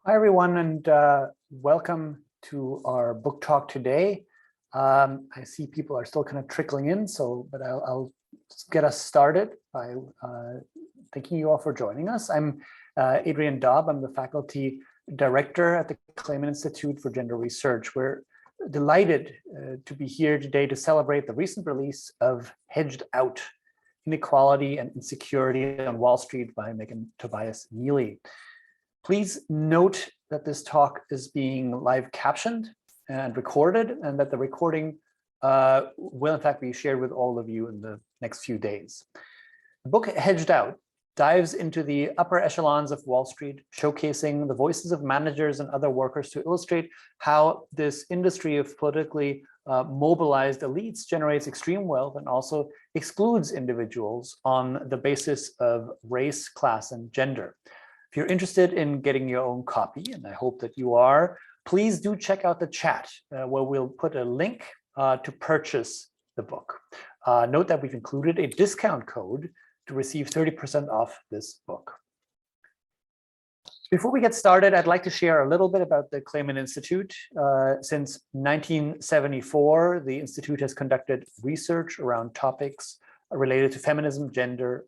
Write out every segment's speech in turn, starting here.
Hi, everyone, and welcome to our book talk today. I see people are still kind of trickling in, but I'll get us started by thanking you all for joining us. I'm Adrian Daub. I'm the faculty director at the Clayman Institute for Gender Research. We're delighted to be here today to celebrate the recent release of Hedged Out, Inequality and Insecurity on Wall Street by Megan Tobias Neely. Please note that this talk is being live captioned and recorded, and that the recording will in fact be shared with all of you in the next few days. The book Hedged Out dives into the upper echelons of Wall Street, showcasing the voices of managers and other workers to illustrate how this industry of politically mobilized elites generates extreme wealth and also excludes individuals on the basis of race, class, and gender. If you're interested in getting your own copy, and I hope that you are, please do check out the chat where we'll put a link to purchase the book. Note that we've included a discount code to receive 30% off this book. Before we get started, I'd like to share a little bit about the Clayman Institute. Since 1974, the Institute has conducted research around topics related to feminism, gender,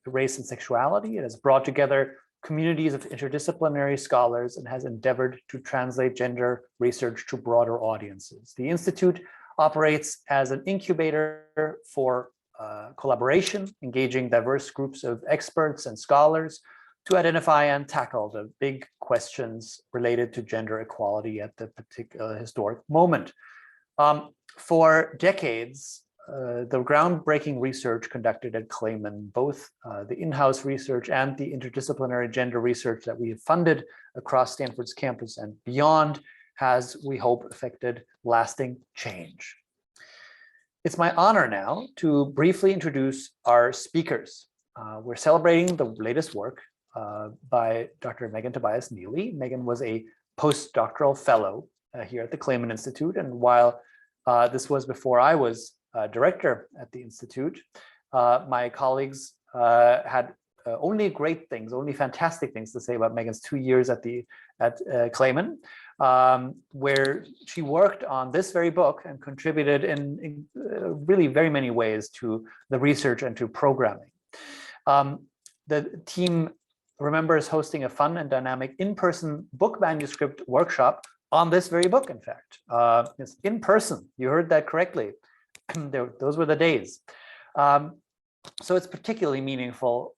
race, and sexuality. It has brought together communities of interdisciplinary scholars and has endeavored to translate gender research to broader audiences. The Institute operates as an incubator for collaboration, engaging diverse groups of experts and scholars to identify and tackle the big questions related to gender equality at the particular historic moment. For decades, the groundbreaking research conducted at Clayman, both the in-house research and the interdisciplinary gender research that we have funded across Stanford's campus and beyond, has, we hope, affected lasting change. It's my honor now to briefly introduce our speakers. We're celebrating the latest work by Dr. Megan Tobias Neely. Megan was a postdoctoral fellow here at the Clayman Institute, and while this was before I was director at the Institute, my colleagues had only great things, only fantastic things to say about Megan's 2 years at Clayman, where she worked on this very book and contributed in really very many ways to the research and to programming. The team remembers hosting a fun and dynamic in-person book manuscript workshop on this very book, in fact. It's in person, you heard that correctly. Those were the days. So it's particularly meaningful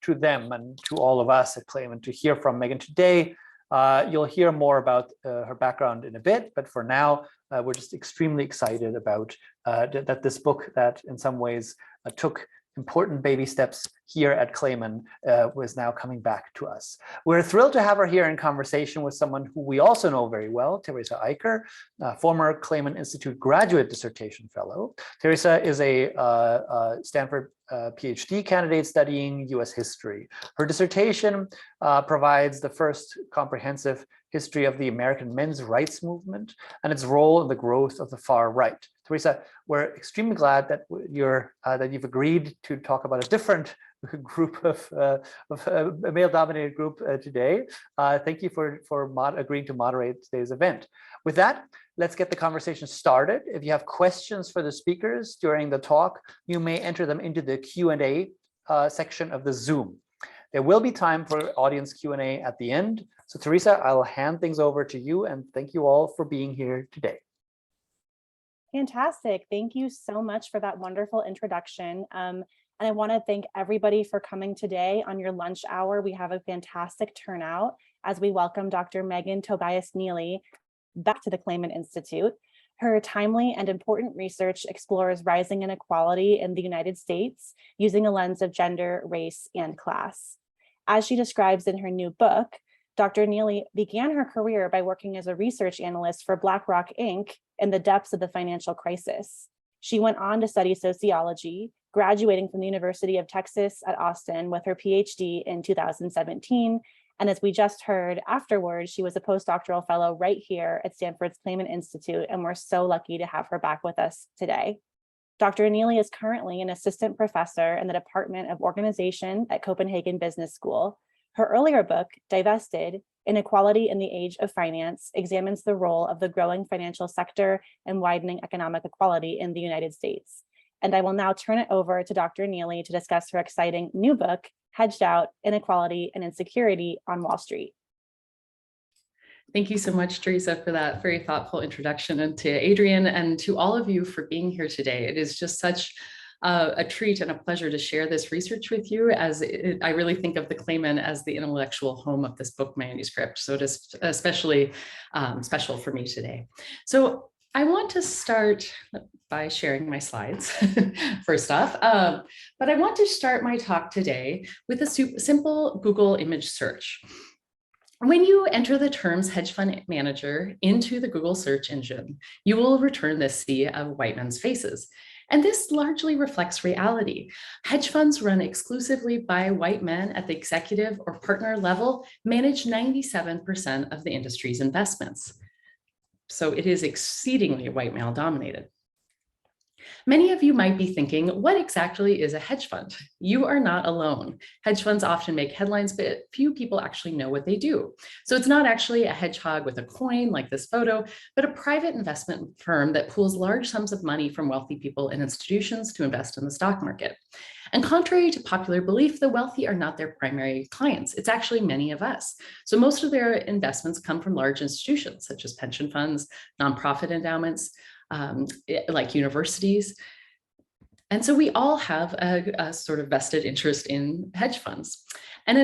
to them and to all of us at Clayman to hear from Megan today. You'll hear more about her background in a bit, but for now, we're just extremely excited about that this book that in some ways took important baby steps here at Clayman was now coming back to us. We're thrilled to have her here in conversation with someone who we also know very well, Theresa Iker, former Clayman Institute graduate dissertation fellow. Theresa is a Stanford PhD candidate studying US history. Her dissertation provides the first comprehensive history of the American men's rights movement and its role in the growth of the far right. Theresa, we're extremely glad that you've agreed to talk about a different group of a male-dominated group today. Thank you for agreeing to moderate today's event. With that, let's get the conversation started. If you have questions for the speakers during the talk, you may enter them into the Q&A section of the Zoom. There will be time for audience Q&A at the end. So Theresa, I'll hand things over to you, and thank you all for being here today. Fantastic. Thank you so much for that wonderful introduction. And I want to thank everybody for coming today on your lunch hour. We have a fantastic turnout as we welcome Dr. Megan Tobias Neely back to the Clayman Institute. Her timely and important research explores rising inequality in the United States using a lens of gender, race, and class. As she describes in her new book, Dr. Neely began her career by working as a research analyst for BlackRock, Inc. in the depths of the financial crisis. She went on to study sociology, graduating from the University of Texas at Austin with her PhD in 2017. And as we just heard afterwards, she was a postdoctoral fellow right here at Stanford's Clayman Institute, and we're so lucky to have her back with us today. Dr. Neely is currently an assistant professor in the Department of Organization at Copenhagen Business School. Her earlier book, Divested, Inequality in the Age of Finance examines the role of the growing financial sector and widening economic equality in the United States. And I will now turn it over to Dr. Neely to discuss her exciting new book, Hedged Out, Inequality and Insecurity on Wall Street. Thank you so much, Theresa, for that very thoughtful introduction, and to Adrian and to all of you for being here today. It is just such a treat and a pleasure to share this research with you, as I really think of the Clayman as the intellectual home of this book manuscript. So it is especially special for me today. So I want to start by sharing my slides first off, but I want to start my talk today with a simple Google image search. When you enter the terms hedge fund manager into the Google search engine, you will return this sea of white men's faces. And this largely reflects reality. Hedge funds run exclusively by white men at the executive or partner level manage 97% of the industry's investments. So it is exceedingly white male dominated. Many of you might be thinking, what exactly is a hedge fund? You are not alone. Hedge funds often make headlines, but few people actually know what they do. So it's not actually a hedgehog with a coin like this photo, but a private investment firm that pools large sums of money from wealthy people and institutions to invest in the stock market. And contrary to popular belief, the wealthy are not their primary clients. It's actually many of us. So most of their investments come from large institutions, such as pension funds, nonprofit endowments, like universities. And so we all have a sort of vested interest in hedge funds. And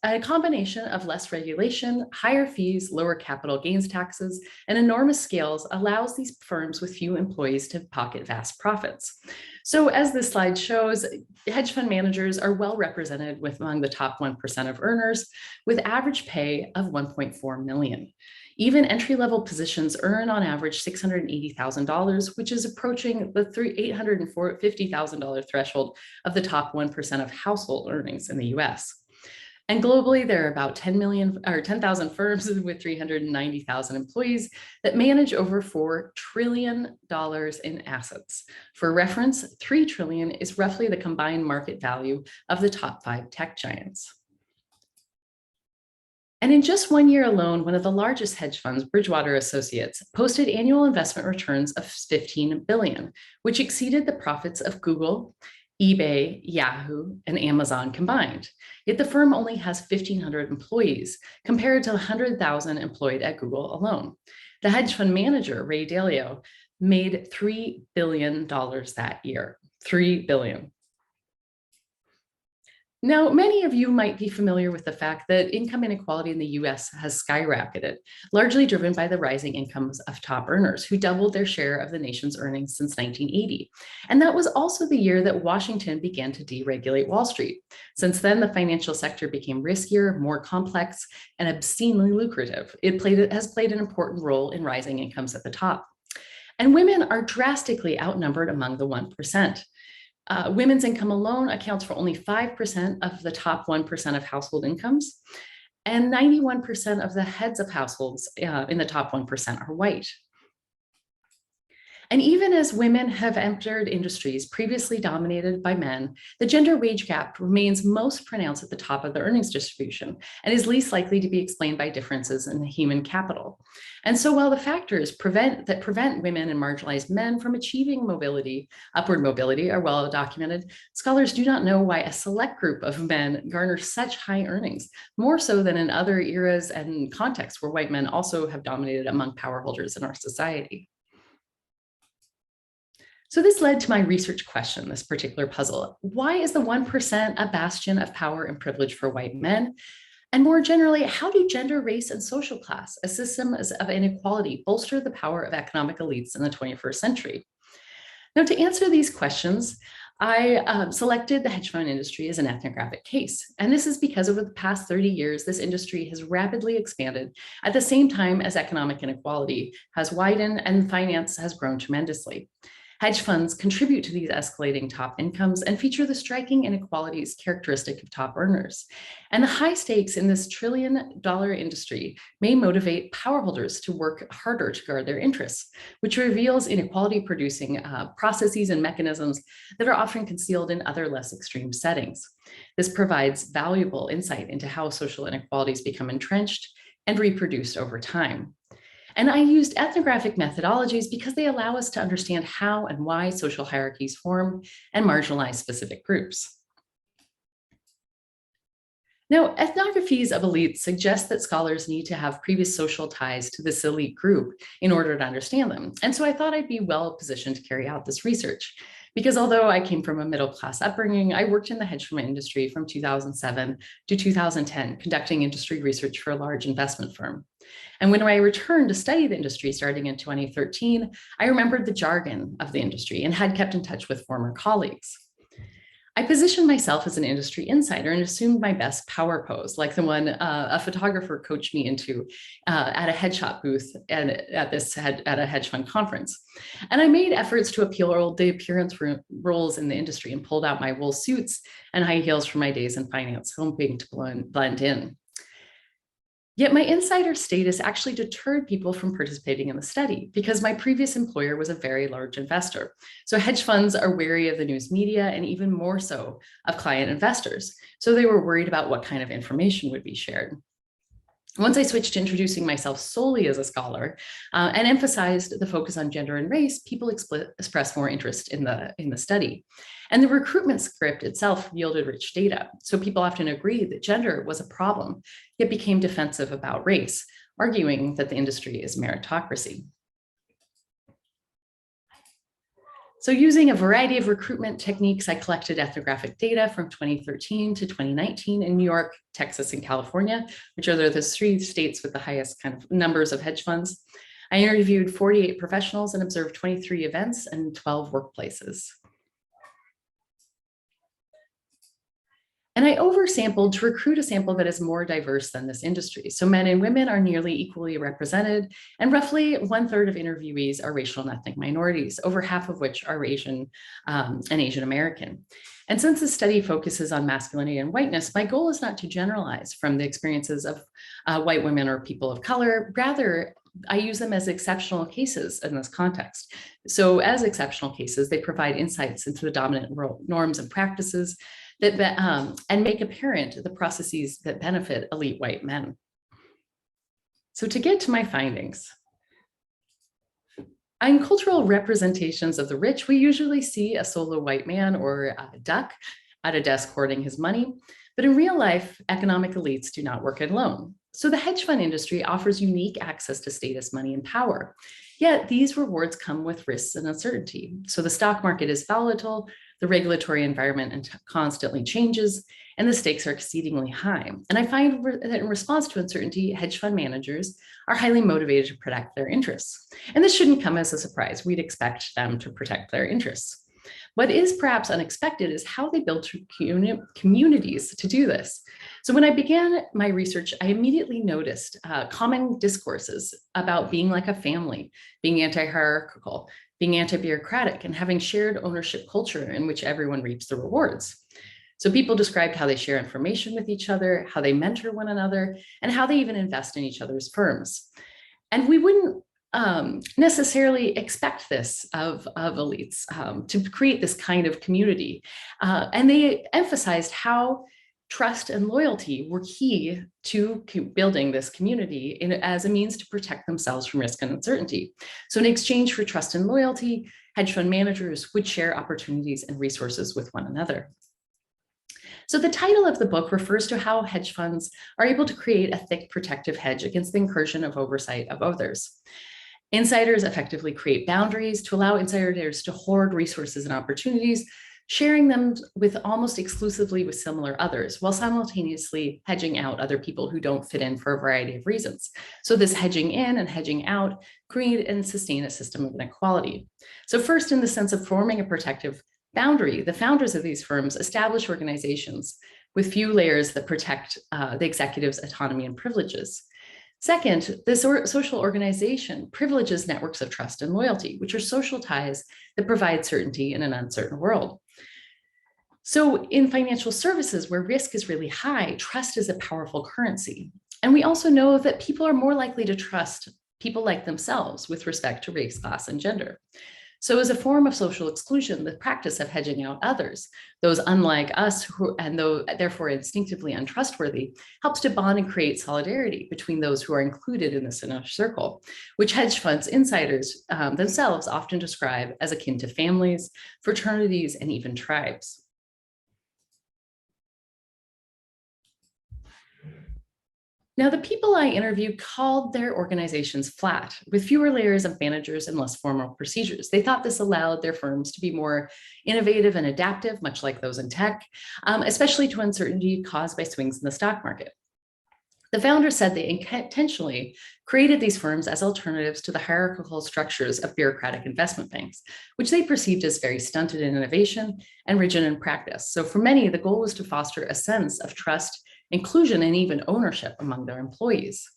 a combination of less regulation, higher fees, lower capital gains taxes, and enormous scales allows these firms with few employees to pocket vast profits. So as this slide shows, hedge fund managers are well represented among the top 1% of earners, with average pay of $1.4 million. Even entry-level positions earn on average $680,000, which is approaching the $850,000 threshold of the top 1% of household earnings in the US. And globally, there are about 10,000 firms with 390,000 employees that manage over $4 trillion in assets. For reference, $3 trillion is roughly the combined market value of the top 5 tech giants. And in just 1 year alone, one of the largest hedge funds, Bridgewater Associates, posted annual investment returns of $15 billion, which exceeded the profits of Google, eBay, Yahoo, and Amazon combined. Yet the firm only has 1,500 employees, compared to 100,000 employed at Google alone. The hedge fund manager, Ray Dalio, made $3 billion that year, $3 billion. Now, many of you might be familiar with the fact that income inequality in the US has skyrocketed, largely driven by the rising incomes of top earners who doubled their share of the nation's earnings since 1980. And that was also the year that Washington began to deregulate Wall Street. Since then, the financial sector became riskier, more complex, and obscenely lucrative. It has played an important role in rising incomes at the top. And women are drastically outnumbered among the 1%. Women's income alone accounts for only 5% of the top 1% of household incomes, and 91% of the heads of households in the top 1% are white. And even as women have entered industries previously dominated by men, the gender wage gap remains most pronounced at the top of the earnings distribution and is least likely to be explained by differences in the human capital. And so while the factors that prevent women and marginalized men from achieving upward mobility are well documented, scholars do not know why a select group of men garner such high earnings, more so than in other eras and contexts where white men also have dominated among power holders in our society. So this led to my research question, this particular puzzle. Why is the 1% a bastion of power and privilege for white men? And more generally, how do gender, race, and social class, a system of inequality, bolster the power of economic elites in the 21st century? Now, to answer these questions, I selected the hedge fund industry as an ethnographic case. And this is because over the past 30 years, this industry has rapidly expanded at the same time as economic inequality has widened and finance has grown tremendously. Hedge funds contribute to these escalating top incomes and feature the striking inequalities characteristic of top earners. And the high stakes in this trillion-dollar industry may motivate power holders to work harder to guard their interests, which reveals inequality-producing processes and mechanisms that are often concealed in other less extreme settings. This provides valuable insight into how social inequalities become entrenched and reproduced over time. And I used ethnographic methodologies because they allow us to understand how and why social hierarchies form and marginalize specific groups. Now, ethnographies of elites suggest that scholars need to have previous social ties to this elite group in order to understand them. And so I thought I'd be well positioned to carry out this research, because although I came from a middle-class upbringing, I worked in the hedge fund industry from 2007 to 2010, conducting industry research for a large investment firm. And when I returned to study the industry starting in 2013, I remembered the jargon of the industry and had kept in touch with former colleagues. I positioned myself as an industry insider and assumed my best power pose, like the one a photographer coached me into at a headshot booth and at a hedge fund conference. And I made efforts to appeal the appearance roles in the industry and pulled out my wool suits and high heels from my days in finance, hoping to blend in. Yet my insider status actually deterred people from participating in the study because my previous employer was a very large investor. So hedge funds are wary of the news media and even more so of client investors. So they were worried about what kind of information would be shared. Once I switched to introducing myself solely as a scholar and emphasized the focus on gender and race, people expressed more interest in the study. And the recruitment script itself yielded rich data. So people often agreed that gender was a problem, yet became defensive about race, arguing that the industry is meritocracy. So using a variety of recruitment techniques, I collected ethnographic data from 2013 to 2019 in New York, Texas, and California, which are the 3 states with the highest kind of numbers of hedge funds. I interviewed 48 professionals and observed 23 events and 12 workplaces. And I oversampled to recruit a sample that is more diverse than this industry. So men and women are nearly equally represented, and roughly 1/3 of interviewees are racial and ethnic minorities, over half of which are Asian and Asian American. And since the study focuses on masculinity and whiteness, my goal is not to generalize from the experiences of white women or people of color. Rather, I use them as exceptional cases in this context. So as exceptional cases, they provide insights into the dominant norms and practices and make apparent the processes that benefit elite white men. So to get to my findings, in cultural representations of the rich, we usually see a solo white man or a duck at a desk hoarding his money. But in real life, economic elites do not work alone. So the hedge fund industry offers unique access to status, money, and power. Yet these rewards come with risks and uncertainty. So the stock market is volatile, the regulatory environment constantly changes, and the stakes are exceedingly high. And I find that in response to uncertainty, hedge fund managers are highly motivated to protect their interests. And this shouldn't come as a surprise. We'd expect them to protect their interests. What is perhaps unexpected is how they build communities to do this. So when I began my research, I immediately noticed common discourses about being like a family, being anti-hierarchical, being anti-bureaucratic, and having shared ownership culture in which everyone reaps the rewards. So people described how they share information with each other, how they mentor one another, and how they even invest in each other's firms. And we wouldn't necessarily expect this of elites to create this kind of community. And they emphasized how trust and loyalty were key to building this community as a means to protect themselves from risk and uncertainty. So in exchange for trust and loyalty, hedge fund managers would share opportunities and resources with one another. So the title of the book refers to how hedge funds are able to create a thick protective hedge against the incursion of oversight of others. Insiders effectively create boundaries to allow insiders to hoard resources and opportunities, sharing them with almost exclusively with similar others, while simultaneously hedging out other people who don't fit in for a variety of reasons. So this hedging in and hedging out create and sustain a system of inequality. So first, in the sense of forming a protective boundary, the founders of these firms establish organizations with few layers that protect the executive's autonomy and privileges. Second, this social organization privileges networks of trust and loyalty, which are social ties that provide certainty in an uncertain world. So in financial services, where risk is really high, trust is a powerful currency. And we also know that people are more likely to trust people like themselves with respect to race, class, and gender. So as a form of social exclusion, the practice of hedging out others, those unlike us and though therefore instinctively untrustworthy, helps to bond and create solidarity between those who are included in this inner circle, which hedge funds insiders themselves often describe as akin to families, fraternities, and even tribes. Now, the people I interviewed called their organizations flat, with fewer layers of managers and less formal procedures. They thought this allowed their firms to be more innovative and adaptive, much like those in tech, especially to uncertainty caused by swings in the stock market. The founders said they intentionally created these firms as alternatives to the hierarchical structures of bureaucratic investment banks, which they perceived as very stunted in innovation and rigid in practice. So for many, the goal was to foster a sense of trust, inclusion, and even ownership among their employees.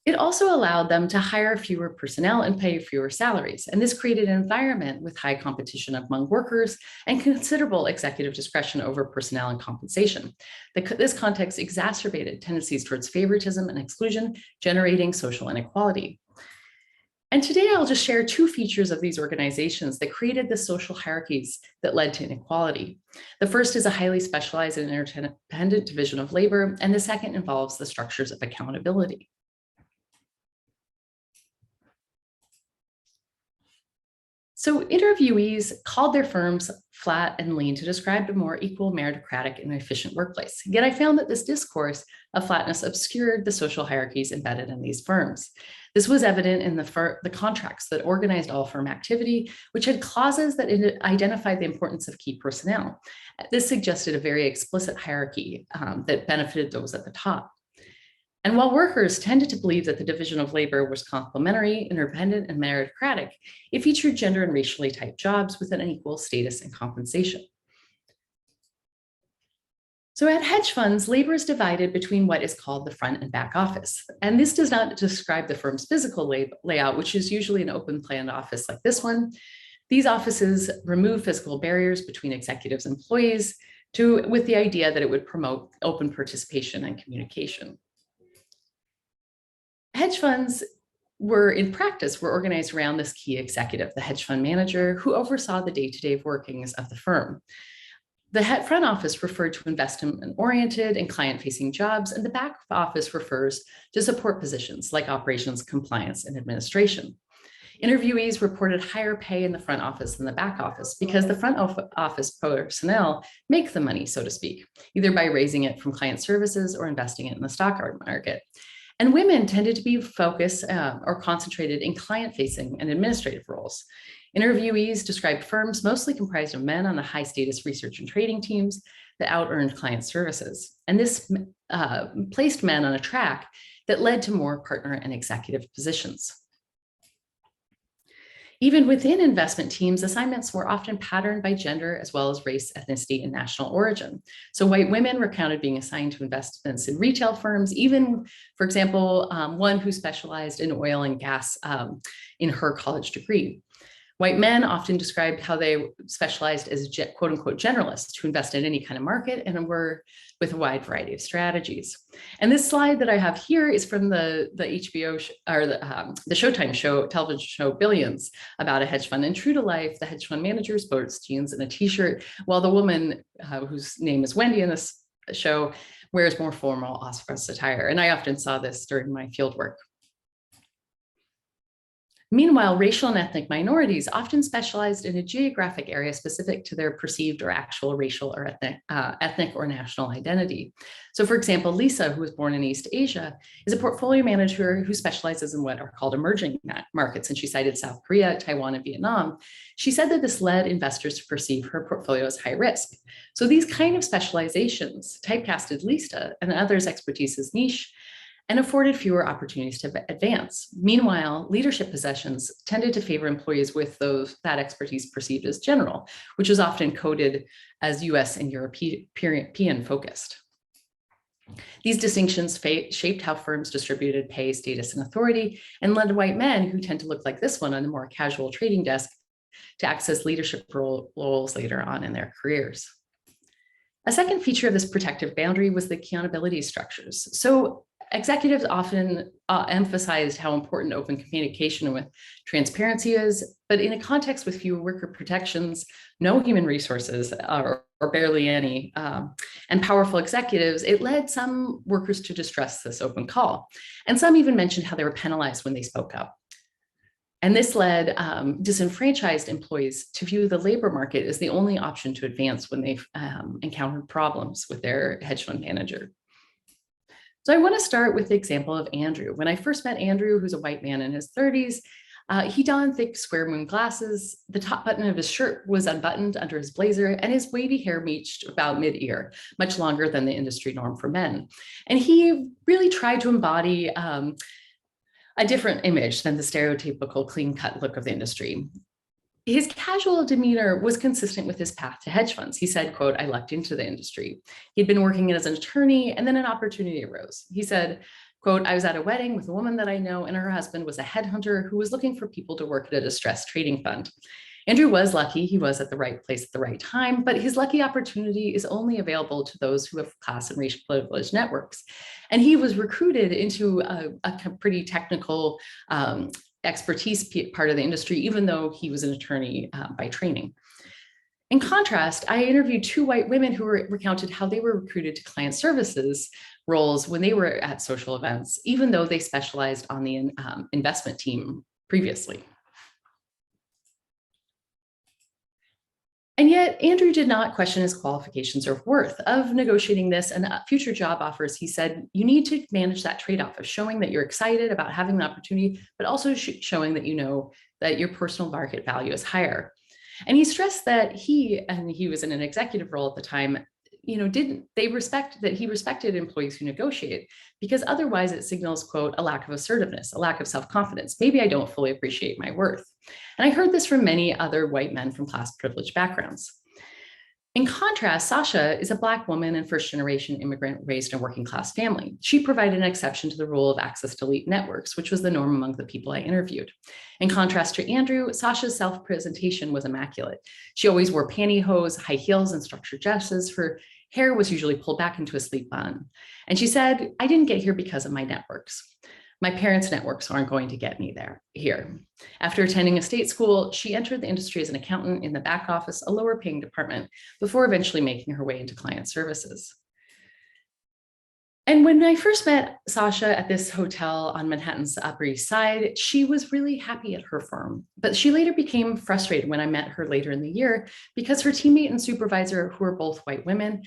It also allowed them to hire fewer personnel and pay fewer salaries. And this created an environment with high competition among workers and considerable executive discretion over personnel and compensation. This context exacerbated tendencies towards favoritism and exclusion, generating social inequality. And today I'll just share two features of these organizations that created the social hierarchies that led to inequality. The first is a highly specialized and interdependent division of labor, and the second involves the structures of accountability. So interviewees called their firms flat and lean to describe a more equal, meritocratic, and efficient workplace. Yet I found that this discourse of flatness obscured the social hierarchies embedded in these firms. This was evident in the contracts that organized all firm activity, which had clauses that identified the importance of key personnel. This suggested a very explicit hierarchy that benefited those at the top. And while workers tended to believe that the division of labor was complementary, independent, and meritocratic, it featured gender and racially typed jobs with an unequal status and compensation. So at hedge funds, labor is divided between what is called the front and back office. And this does not describe the firm's physical layout, which is usually an open planned office like this one. These offices remove physical barriers between executives and employees with the idea that it would promote open participation and communication. Hedge funds in practice were organized around this key executive, the hedge fund manager, who oversaw the day-to-day workings of the firm. The front office referred to investment-oriented and client-facing jobs, and the back office refers to support positions like operations, compliance, and administration. Interviewees reported higher pay in the front office than the back office because the front office personnel make the money, so to speak, either by raising it from client services or investing it in the stock market. And women tended to be focused or concentrated in client-facing and administrative roles. Interviewees described firms mostly comprised of men on the high-status research and trading teams that out-earned client services. And this placed men on a track that led to more partner and executive positions. Even within investment teams, assignments were often patterned by gender as well as race, ethnicity, and national origin. So white women were counted being assigned to investments in retail firms, even, for example, one who specialized in oil and gas in her college degree. White men often described how they specialized as quote unquote generalists who invest in any kind of market and were with a wide variety of strategies. And this slide that I have here is from the HBO or the Showtime show, television show Billions, about a hedge fund. And true to life, the hedge fund manager sports jeans and a t-shirt, while the woman whose name is Wendy in this show wears more formal office attire. And I often saw this during my field work. Meanwhile, racial and ethnic minorities often specialized in a geographic area specific to their perceived or actual racial or ethnic or national identity. So for example, Lisa, who was born in East Asia, is a portfolio manager who specializes in what are called emerging markets. And she cited South Korea, Taiwan, and Vietnam. She said that this led investors to perceive her portfolio as high risk. So these kind of specializations typecasted Lisa and others' expertise as niche and afforded fewer opportunities to advance. Meanwhile, leadership positions tended to favor employees with that expertise perceived as general, which was often coded as US and European focused. These distinctions shaped how firms distributed pay, status, and authority, and led white men who tend to look like this one on the more casual trading desk to access leadership roles later on in their careers. A second feature of this protective boundary was the accountability structures. So executives often emphasized how important open communication with transparency is, but in a context with fewer worker protections, no human resources, or barely any, and powerful executives, it led some workers to distrust this open call. And some even mentioned how they were penalized when they spoke up. And this led disenfranchised employees to view the labor market as the only option to advance when they've encountered problems with their hedge fund manager. So I want to start with the example of Andrew. When I first met Andrew, who's a white man in his 30s, he donned thick square moon glasses. The top button of his shirt was unbuttoned under his blazer, and his wavy hair reached about mid-ear, much longer than the industry norm for men. And he really tried to embody a different image than the stereotypical clean-cut look of the industry. His casual demeanor was consistent with his path to hedge funds. He said, quote, "I lucked into the industry." He'd been working as an attorney, and then an opportunity arose. He said, quote, "I was at a wedding with a woman that I know, and her husband was a headhunter who was looking for people to work at a distressed trading fund." Andrew was lucky. He was at the right place at the right time, but his lucky opportunity is only available to those who have class and racial privileged networks. And he was recruited into a pretty technical expertise part of the industry, even though he was an attorney by training. In contrast, I interviewed two white women who recounted how they were recruited to client services roles when they were at social events, even though they specialized on the investment team previously. And yet, Andrew did not question his qualifications or worth of negotiating this and future job offers. He said, you need to manage that trade-off of showing that you're excited about having the opportunity, but also showing that you know that your personal market value is higher. And he stressed that he was in an executive role at the time, he respected employees who negotiate, because otherwise it signals, quote, a lack of assertiveness, a lack of self-confidence. Maybe I don't fully appreciate my worth. And I heard this from many other white men from class privileged backgrounds. In contrast, Sasha is a Black woman and first-generation immigrant raised in a working class family. She provided an exception to the rule of access to elite networks, which was the norm among the people I interviewed. In contrast to Andrew, Sasha's self-presentation was immaculate. She always wore pantyhose, high heels, and structured dresses. Her hair was usually pulled back into a sleek bun. And she said, I didn't get here because of my networks. My parents' networks aren't going to get me here. After attending a state school, she entered the industry as an accountant in the back office, a lower paying department, before eventually making her way into client services. And when I first met Sasha at this hotel on Manhattan's Upper East Side, she was really happy at her firm. But she later became frustrated when I met her later in the year because her teammate and supervisor, who are both white women,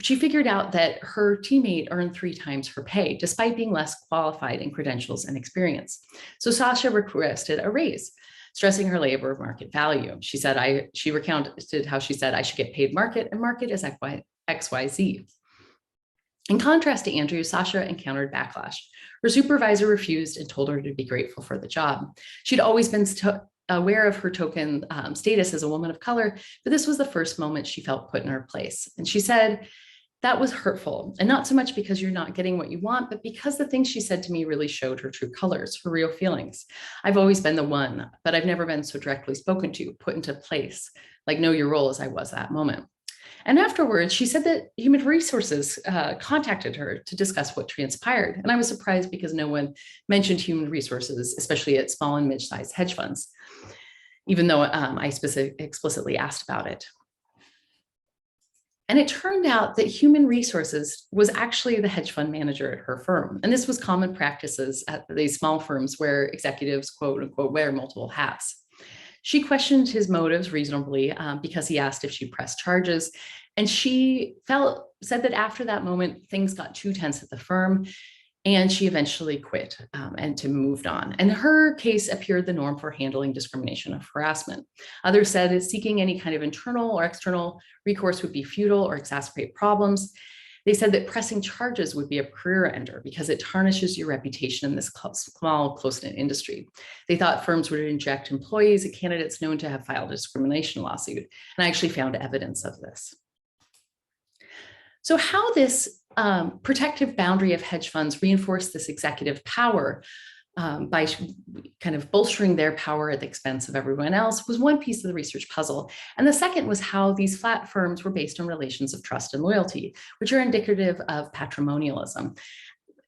she figured out that her teammate earned 3 times her pay, despite being less qualified in credentials and experience. So Sasha requested a raise, stressing her labor market value. She recounted how she said, I should get paid market, and market is XYZ. In contrast to Andrew, Sasha encountered backlash. Her supervisor refused and told her to be grateful for the job. She'd always been aware of her token status as a woman of color, but this was the first moment she felt put in her place. And she said, that was hurtful, and not so much because you're not getting what you want, but because the things she said to me really showed her true colors, her real feelings. I've always been the one, but I've never been so directly spoken to, put into place, like know your role as I was that moment. And afterwards, she said that human resources contacted her to discuss what transpired. And I was surprised because no one mentioned human resources, especially at small and mid-sized hedge funds, even though I explicitly asked about it. And it turned out that human resources was actually the hedge fund manager at her firm. And this was common practices at these small firms where executives, quote unquote, wear multiple hats. She questioned his motives reasonably because he asked if she pressed charges. And she said that after that moment, things got too tense at the firm, and she eventually quit and moved on. And her case appeared the norm for handling discrimination or harassment. Others said that seeking any kind of internal or external recourse would be futile or exacerbate problems. They said that pressing charges would be a career ender because it tarnishes your reputation in this small, close-knit industry. They thought firms would inject employees and candidates known to have filed a discrimination lawsuit. And I actually found evidence of this. So how this protective boundary of hedge funds reinforced this executive power by kind of bolstering their power at the expense of everyone else was one piece of the research puzzle. And the second was how these flat firms were based on relations of trust and loyalty, which are indicative of patrimonialism.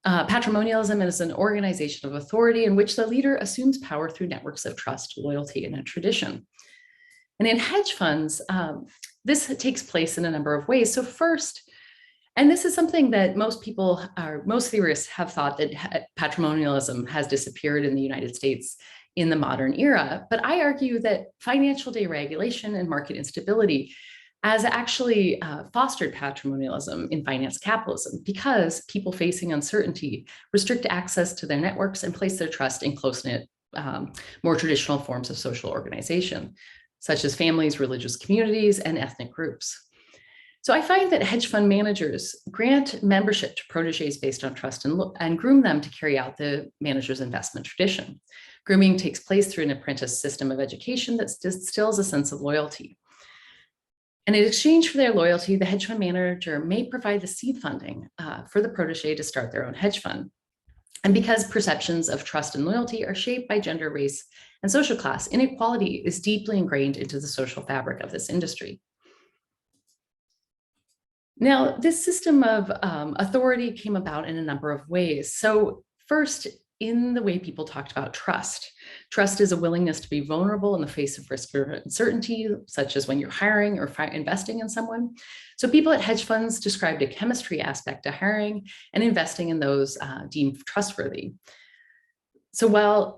Patrimonialism is an organization of authority in which the leader assumes power through networks of trust, loyalty, and a tradition. And in hedge funds, this takes place in a number of ways. So first, and this is something that most theorists have thought that patrimonialism has disappeared in the United States in the modern era. But I argue that financial deregulation and market instability has actually fostered patrimonialism in finance capitalism, because people facing uncertainty restrict access to their networks and place their trust in close-knit, more traditional forms of social organization, such as families, religious communities, and ethnic groups. So I find that hedge fund managers grant membership to proteges based on trust and groom them to carry out the manager's investment tradition. Grooming takes place through an apprentice system of education that distills a sense of loyalty. And in exchange for their loyalty, the hedge fund manager may provide the seed funding for the protege to start their own hedge fund. And because perceptions of trust and loyalty are shaped by gender, race, and social class, inequality is deeply ingrained into the social fabric of this industry. Now, this system of authority came about in a number of ways. So first, in the way people talked about trust. Trust is a willingness to be vulnerable in the face of risk or uncertainty, such as when you're hiring or investing in someone. So people at hedge funds described a chemistry aspect to hiring and investing in those deemed trustworthy. So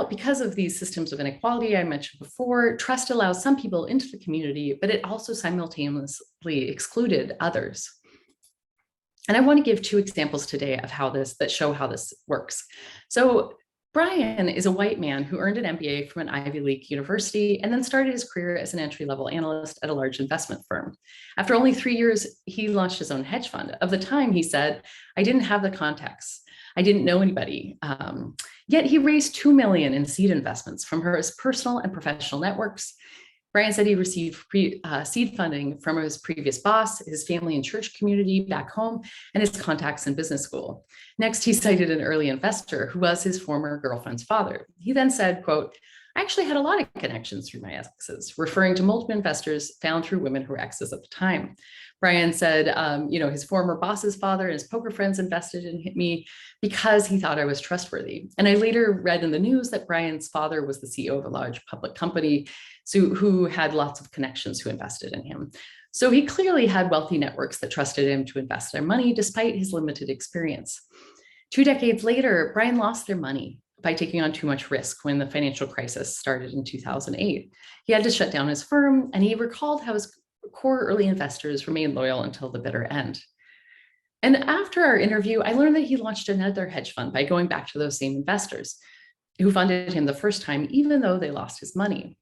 because of these systems of inequality I mentioned before, trust allows some people into the community, but it also simultaneously excluded others. And I want to give two examples today of that show how this works. So Brian is a white man who earned an MBA from an Ivy League university and then started his career as an entry-level analyst at a large investment firm. After only 3 years, he launched his own hedge fund. Of the time, he said, "I didn't have the contacts. I didn't know anybody." Yet he raised $2 million in seed investments from his personal and professional networks. Brian said he received seed funding from his previous boss, his family and church community back home, and his contacts in business school. Next, he cited an early investor who was his former girlfriend's father. He then said, quote, "I actually had a lot of connections through my exes," referring to multiple investors found through women who were exes at the time. Brian said, his former boss's father and his poker friends invested in me because he thought I was trustworthy. And I later read in the news that Brian's father was the CEO of a large public company, who had lots of connections who invested in him. So he clearly had wealthy networks that trusted him to invest their money despite his limited experience. 2 decades later, Brian lost their money by taking on too much risk when the financial crisis started in 2008. He had to shut down his firm, and he recalled how his core early investors remained loyal until the bitter end. And after our interview, I learned that he launched another hedge fund by going back to those same investors who funded him the first time, even though they lost his money.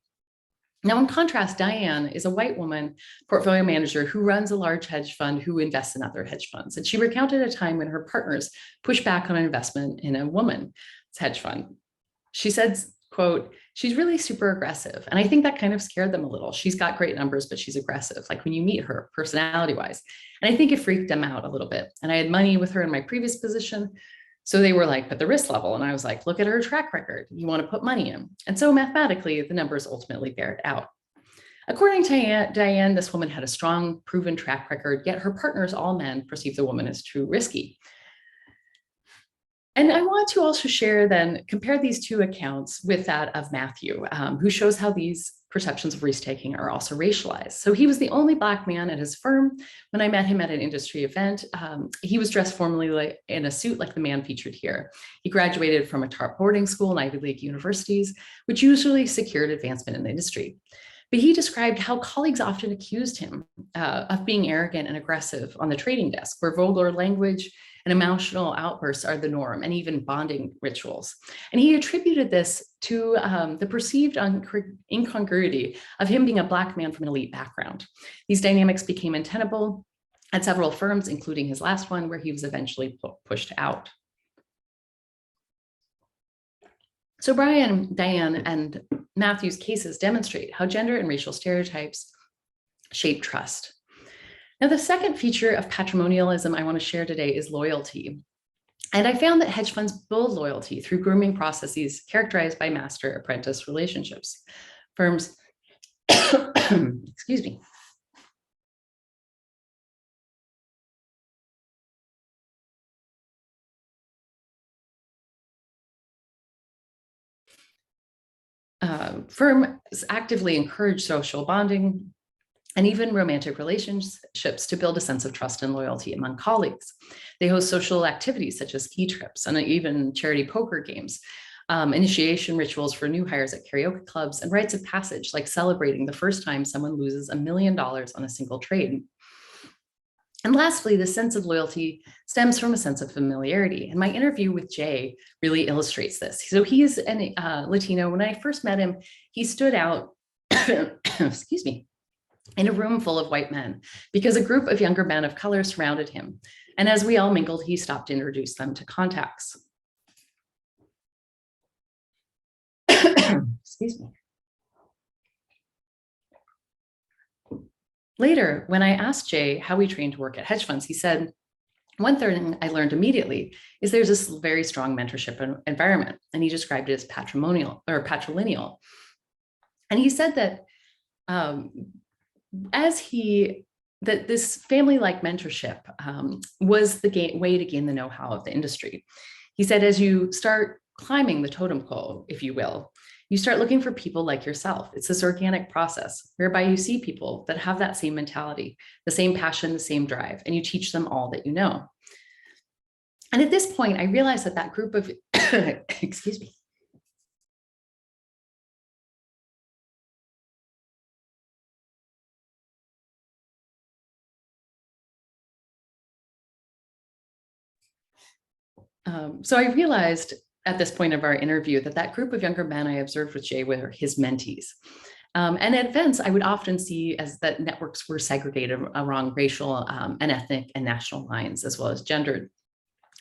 Now, in contrast, Diane is a white woman portfolio manager who runs a large hedge fund who invests in other hedge funds. And she recounted a time when her partners pushed back on an investment in a woman's hedge fund. She said, quote, "She's really super aggressive." And I think that kind of scared them a little. She's got great numbers, but she's aggressive, like when you meet her personality-wise. And I think it freaked them out a little bit. And I had money with her in my previous position. So they were like, "But the risk level." And I was like, "Look at her track record. You want to put money in." And so mathematically, the numbers ultimately bear it out. According to Diane, this woman had a strong, proven track record, yet her partners, all men, perceived the woman as too risky. And I want to also compare these two accounts with that of Matthew, who shows how these perceptions of risk-taking are also racialized. So he was the only Black man at his firm. When I met him at an industry event, he was dressed formally in a suit like the man featured here. He graduated from a top boarding school and Ivy League universities, which usually secured advancement in the industry. But he described how colleagues often accused him of being arrogant and aggressive on the trading desk, where vulgar language and emotional outbursts are the norm, and even bonding rituals. And he attributed this to the perceived incongruity of him being a Black man from an elite background. These dynamics became untenable at several firms, including his last one, where he was eventually pushed out. So Brian, Diane, and Matthew's cases demonstrate how gender and racial stereotypes shape trust. Now, the second feature of patrimonialism I want to share today is loyalty. And I found that hedge funds build loyalty through grooming processes characterized by master-apprentice relationships. Firms, excuse me. firms actively encourage social bonding and even romantic relationships to build a sense of trust and loyalty among colleagues. They host social activities such as ski trips and even charity poker games, initiation rituals for new hires at karaoke clubs, and rites of passage like celebrating the first time someone loses $1 million on a single trade. And lastly, the sense of loyalty stems from a sense of familiarity. And my interview with Jay really illustrates this. So he's a Latino. When I first met him, he stood out, excuse me, in a room full of white men because a group of younger men of color surrounded him. And as we all mingled, he stopped to introduce them to contacts. Excuse me. Later, when I asked Jay how he trained to work at hedge funds, he said, one thing I learned immediately is there's this very strong mentorship environment. And he described it as patrilineal. And he said that that this family-like mentorship was the way to gain the know-how of the industry. He said, as you start climbing the totem pole, if you will, you start looking for people like yourself. It's this organic process whereby you see people that have that same mentality, the same passion, the same drive, and you teach them all that you know. And at this point, I realized that that group of, excuse me, so I realized at this point of our interview that that group of younger men I observed with Jay were his mentees. And at events, I would often see as that networks were segregated along racial and ethnic and national lines, as well as gendered.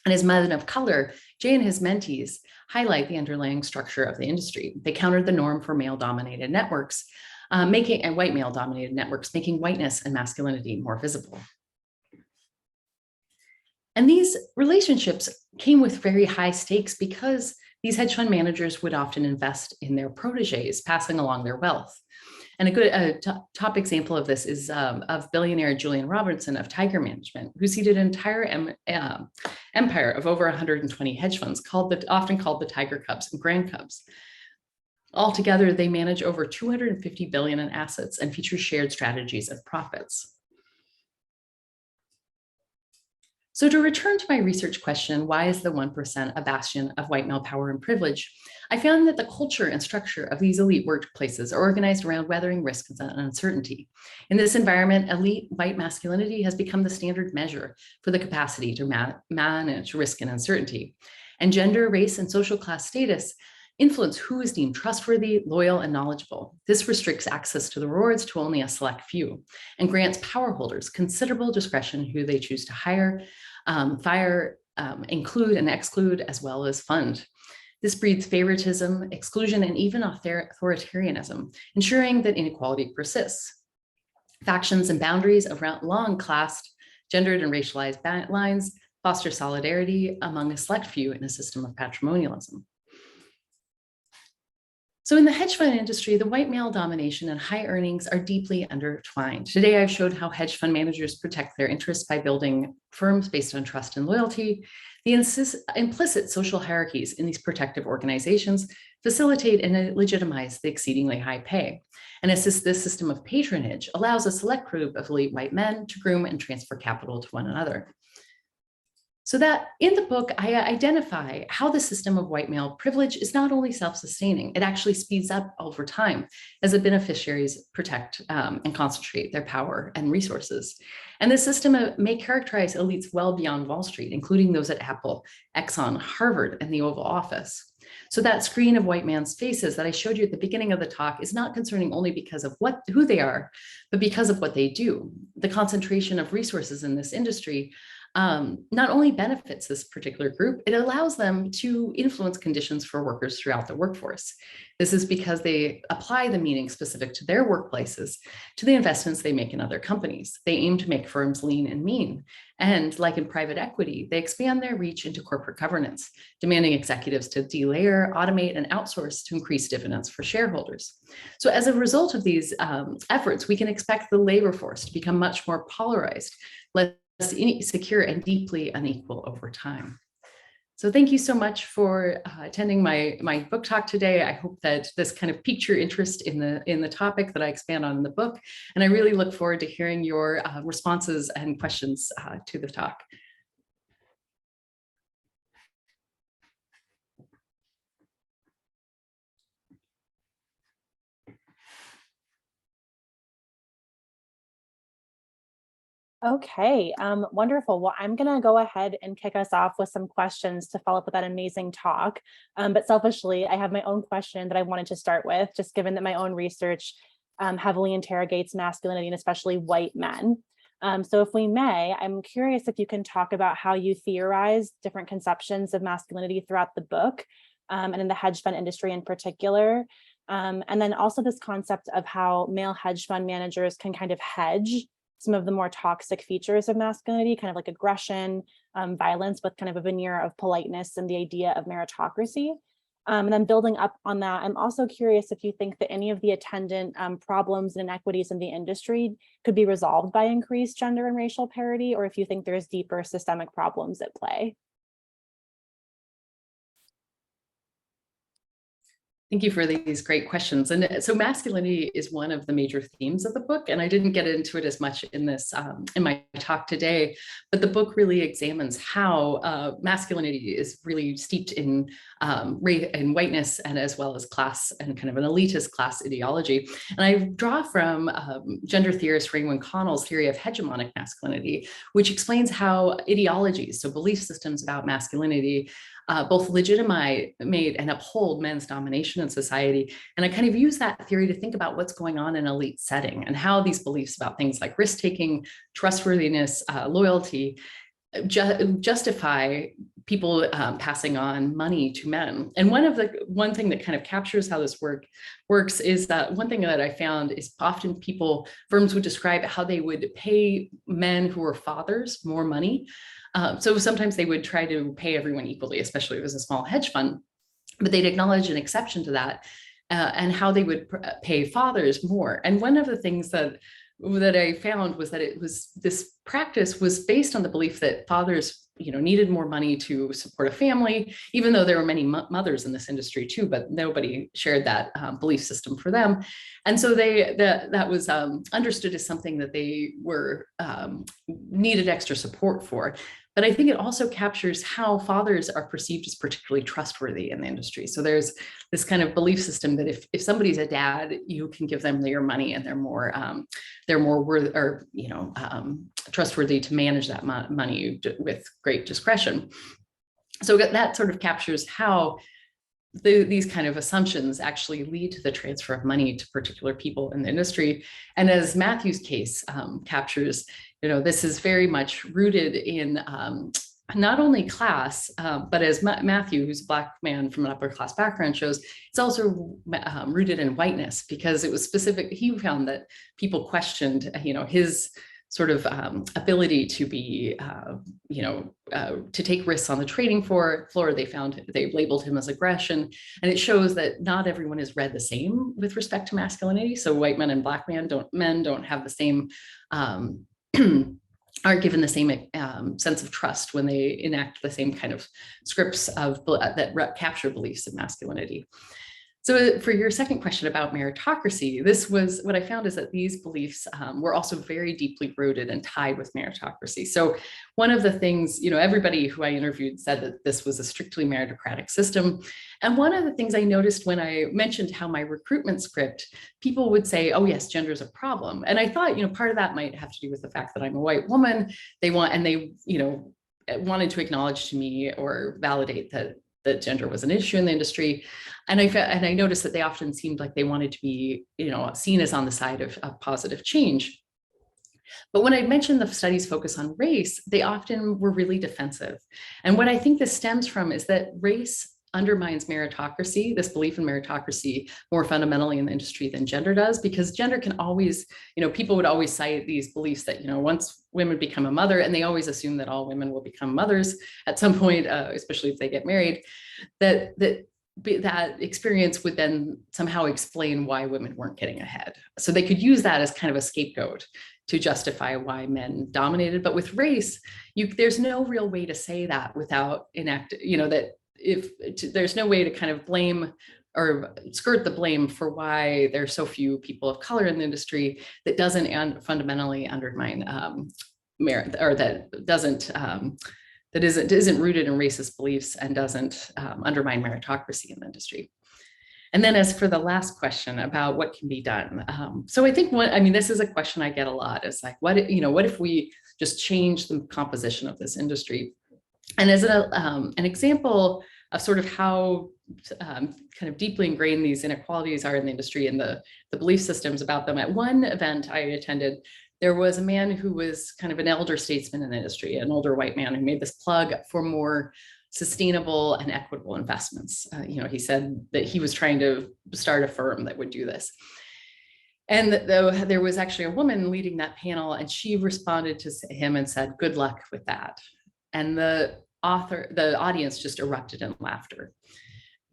And as men of color, Jay and his mentees highlight the underlying structure of the industry. They countered the norm for male-dominated networks, white male-dominated networks, making whiteness and masculinity more visible. And these relationships came with very high stakes because these hedge fund managers would often invest in their proteges, passing along their wealth. And a good top example of this is of billionaire Julian Robertson of Tiger Management, who seeded an entire empire of over 120 hedge funds, often called the Tiger Cubs and Grand Cubs. Altogether, they manage over 250 billion in assets and feature shared strategies of profits. So to return to my research question, why is the 1% a bastion of white male power and privilege? I found that the culture and structure of these elite workplaces are organized around weathering risk and uncertainty. In this environment, elite white masculinity has become the standard measure for the capacity to manage risk and uncertainty. And gender, race, and social class status influence who is deemed trustworthy, loyal, and knowledgeable. This restricts access to the rewards to only a select few and grants power holders considerable discretion who they choose to hire, fire, include, and exclude, as well as fund. This breeds favoritism, exclusion, and even authoritarianism, ensuring that inequality persists. Factions and boundaries around long classed, gendered, and racialized lines foster solidarity among a select few in a system of patrimonialism. So in the hedge fund industry, the white male domination and high earnings are deeply intertwined. Today, I've showed how hedge fund managers protect their interests by building firms based on trust and loyalty. The implicit social hierarchies in these protective organizations facilitate and legitimize the exceedingly high pay. And this system of patronage allows a select group of elite white men to groom and transfer capital to one another. So that in the book, I identify how the system of white male privilege is not only self-sustaining, it actually speeds up over time as the beneficiaries protect and concentrate their power and resources. And the system may characterize elites well beyond Wall Street, including those at Apple, Exxon, Harvard, and the Oval Office. So that screen of white man's faces that I showed you at the beginning of the talk is not concerning only because of who they are, but because of what they do. The concentration of resources in this industry not only benefits this particular group, it allows them to influence conditions for workers throughout the workforce. This is because they apply the meaning specific to their workplaces to the investments they make in other companies. They aim to make firms lean and mean. And like in private equity, they expand their reach into corporate governance, demanding executives to delayer, automate, and outsource to increase dividends for shareholders. So as a result of these efforts, we can expect the labor force to become much more polarized, less secure, and deeply unequal over time. So thank you so much for attending my book talk today. I hope that this kind of piqued your interest in the topic that I expand on in the book. And I really look forward to hearing your responses and questions to the talk. Okay, wonderful. Well, I'm going to go ahead and kick us off with some questions to follow up with that amazing talk. But selfishly, I have my own question that I wanted to start with, just given that my own research heavily interrogates masculinity and especially white men. So if we may, I'm curious if you can talk about how you theorize different conceptions of masculinity throughout the book and in the hedge fund industry in particular. And then also this concept of how male hedge fund managers can kind of hedge some of the more toxic features of masculinity, kind of like aggression, violence, with kind of a veneer of politeness and the idea of meritocracy. And then building up on that, I'm also curious if you think that any of the attendant problems and inequities in the industry could be resolved by increased gender and racial parity, or if you think there's deeper systemic problems at play. Thank you for these great questions. And so masculinity is one of the major themes of the book, and I didn't get into it as much in this in my talk today, but the book really examines how masculinity is really steeped in whiteness and as well as class and kind of an elitist class ideology. And I draw from gender theorist Raymond Connell's theory of hegemonic masculinity, which explains how ideologies, so belief systems about masculinity, both legitimize and uphold men's domination in society. And I kind of use that theory to think about what's going on in an elite setting and how these beliefs about things like risk-taking, trustworthiness, loyalty, justify people passing on money to men. And one thing that kind of captures how this works is that one thing that I found is often firms would describe how they would pay men who were fathers more money. So sometimes they would try to pay everyone equally, especially if it was a small hedge fund, but they'd acknowledge an exception to that and how they would pay fathers more. And one of the things that I found was that this practice was based on the belief that fathers, needed more money to support a family, even though there were many mothers in this industry too, but nobody shared that belief system for them. And so that was understood as something that they were needed extra support for. But I think it also captures how fathers are perceived as particularly trustworthy in the industry. So there's this kind of belief system that if somebody's a dad, you can give them your money and they're more worthy or trustworthy to manage that money with great discretion. So that sort of captures how these kind of assumptions actually lead to the transfer of money to particular people in the industry. And as Matthew's case captures, this is very much rooted in not only class, but as Matthew, who's a Black man from an upper class background, shows, it's also rooted in whiteness, because it was specific. He found that people questioned, his sort of ability to be, to take risks on the trading floor. They labeled him as aggression. And it shows that not everyone is read the same with respect to masculinity. So white men and Black men don't have the same, aren't given the same sense of trust when they enact the same kind of scripts that capture beliefs of masculinity. So for your second question about meritocracy, this was what I found is that these beliefs were also very deeply rooted and tied with meritocracy. So one of the things, everybody who I interviewed said that this was a strictly meritocratic system. And one of the things I noticed when I mentioned how my recruitment script, people would say, oh yes, gender is a problem. And I thought, part of that might have to do with the fact that I'm a white woman. They wanted to acknowledge to me or validate that gender was an issue in the industry. And I noticed that they often seemed like they wanted to be, seen as on the side of positive change. But when I mentioned the studies focus on race, they often were really defensive. And what I think this stems from is that race undermines meritocracy, this belief in meritocracy, more fundamentally in the industry than gender does, because gender can always, people would always cite these beliefs that, once women become a mother, and they always assume that all women will become mothers at some point, especially if they get married, that experience would then somehow explain why women weren't getting ahead. So they could use that as kind of a scapegoat to justify why men dominated. But with race, there's no real way to say that without there's no way to kind of blame or skirt the blame for why there's so few people of color in the industry that doesn't fundamentally undermine merit, or that isn't rooted in racist beliefs and doesn't undermine meritocracy in the industry. And then as for the last question about what can be done. So I think this is a question I get a lot. It's like, what if we just change the composition of this industry? And as an example of sort of how kind of deeply ingrained these inequalities are in the industry and the belief systems about them, at one event I attended, there was a man who was kind of an elder statesman in the industry, an older white man who made this plug for more sustainable and equitable investments. He said that he was trying to start a firm that would do this. And there was actually a woman leading that panel, and she responded to him and said, "Good luck with that." And the audience just erupted in laughter.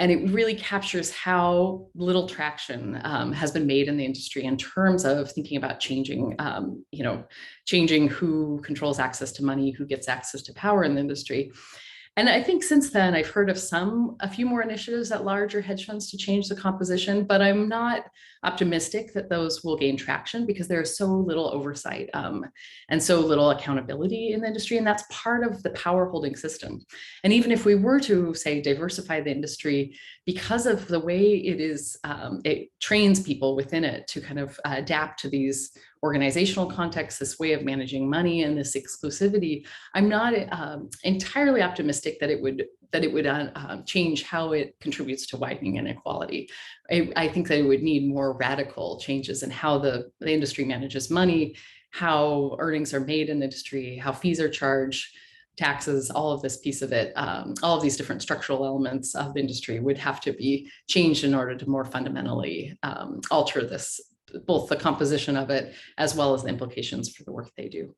And it really captures how little traction has been made in the industry in terms of thinking about changing who controls access to money, who gets access to power in the industry. And I think since then, I've heard of a few more initiatives at larger hedge funds to change the composition, but I'm not optimistic that those will gain traction because there's so little oversight and so little accountability in the industry. And that's part of the power holding system. And even if we were to, say, diversify the industry, because of the way it is, it trains people within it to kind of adapt to these organizational contexts, this way of managing money and this exclusivity, I'm not entirely optimistic that it would change how it contributes to widening inequality. I think that it would need more radical changes in how the industry manages money, how earnings are made in the industry, how fees are charged, taxes, all of this piece of it, all of these different structural elements of the industry would have to be changed in order to more fundamentally alter this, both the composition of it as well as the implications for the work they do.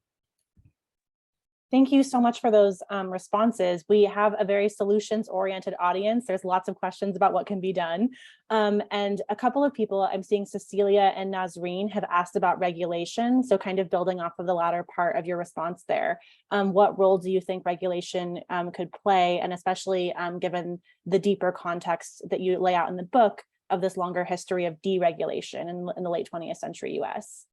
Thank you so much for those responses. We have a very solutions-oriented audience. There's lots of questions about what can be done. And a couple of people, I'm seeing Cecilia and Nazreen, have asked about regulation. So kind of building off of the latter part of your response there. What role do you think regulation could play? And especially given the deeper context that you lay out in the book of this longer history of deregulation in the late 20th century US?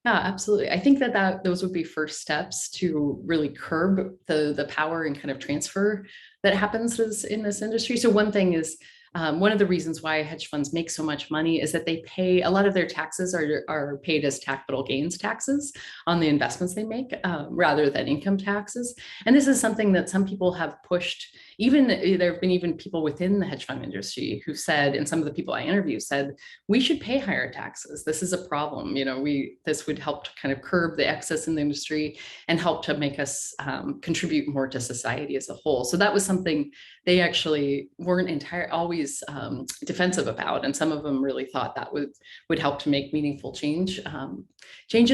Yeah, absolutely. I think that those would be first steps to really curb the power and kind of transfer that happens in this industry. So one thing is, one of the reasons why hedge funds make so much money is that they pay, a lot of their taxes are paid as capital gains taxes on the investments they make rather than income taxes. And this is something that some people have pushed. Even there have been even people within the hedge fund industry who said, and some of the people I interviewed said, we should pay higher taxes. This is a problem. This would help to kind of curb the excess in the industry and help to make us contribute more to society as a whole. So that was something they actually weren't always defensive about. And some of them really thought that would help to make meaningful changes.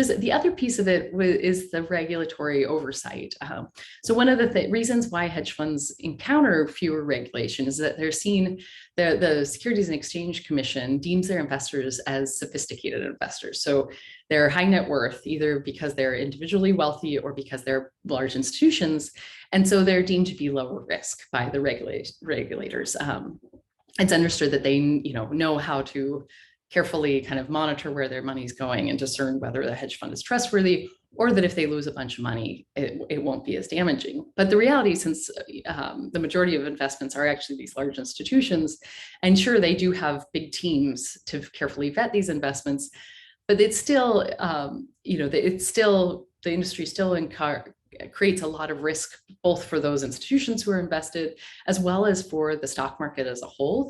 The other piece of it is the regulatory oversight. So one of the reasons why hedge funds encounter fewer regulation is that they're seen, the Securities and Exchange Commission deems their investors as sophisticated investors. So they're high net worth, either because they're individually wealthy or because they're large institutions. And so they're deemed to be lower risk by the regulators. It's understood that they know how to carefully kind of monitor where their money's going and discern whether the hedge fund is trustworthy, or that if they lose a bunch of money, it won't be as damaging. But the reality, since the majority of investments are actually these large institutions, and sure, they do have big teams to carefully vet these investments, but it's still, the industry still creates a lot of risk, both for those institutions who are invested, as well as for the stock market as a whole.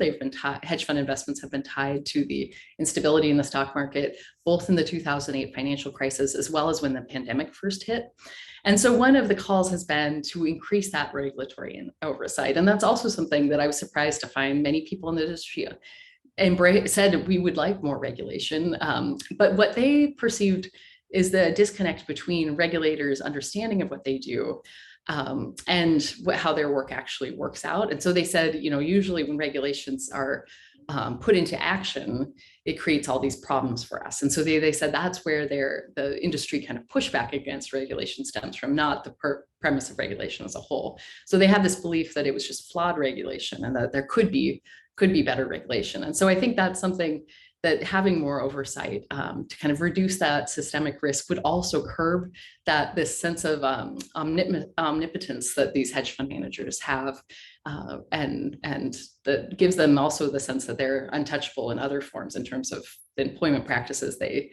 Hedge fund investments have been tied to the instability in the stock market, both in the 2008 financial crisis, as well as when the pandemic first hit. And so one of the calls has been to increase that regulatory oversight. And that's also something that I was surprised to find many people in the industry said we would like more regulation. But what they perceived is the disconnect between regulators' understanding of what they do and how their work actually works out. And so they said, usually when regulations are put into action, it creates all these problems for us. And so they said that's where the industry kind of pushback against regulation stems from, not the premise of regulation as a whole. So they had this belief that it was just flawed regulation and that there could be better regulation. And so I think that's something that having more oversight to kind of reduce that systemic risk would also curb this sense of omnipotence that these hedge fund managers have, and that gives them also the sense that they're untouchable in other forms in terms of the employment practices they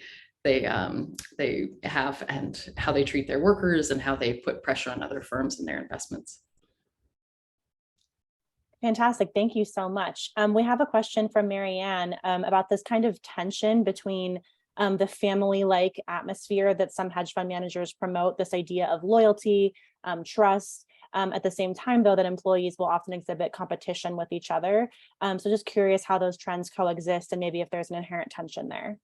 have, and how they treat their workers, and how they put pressure on other firms in their investments. Fantastic. Thank you so much. We have a question from Marianne about this kind of tension between the family-like atmosphere that some hedge fund managers promote, this idea of loyalty, trust, at the same time, though, that employees will often exhibit competition with each other. So just curious how those trends coexist, and maybe if there's an inherent tension there.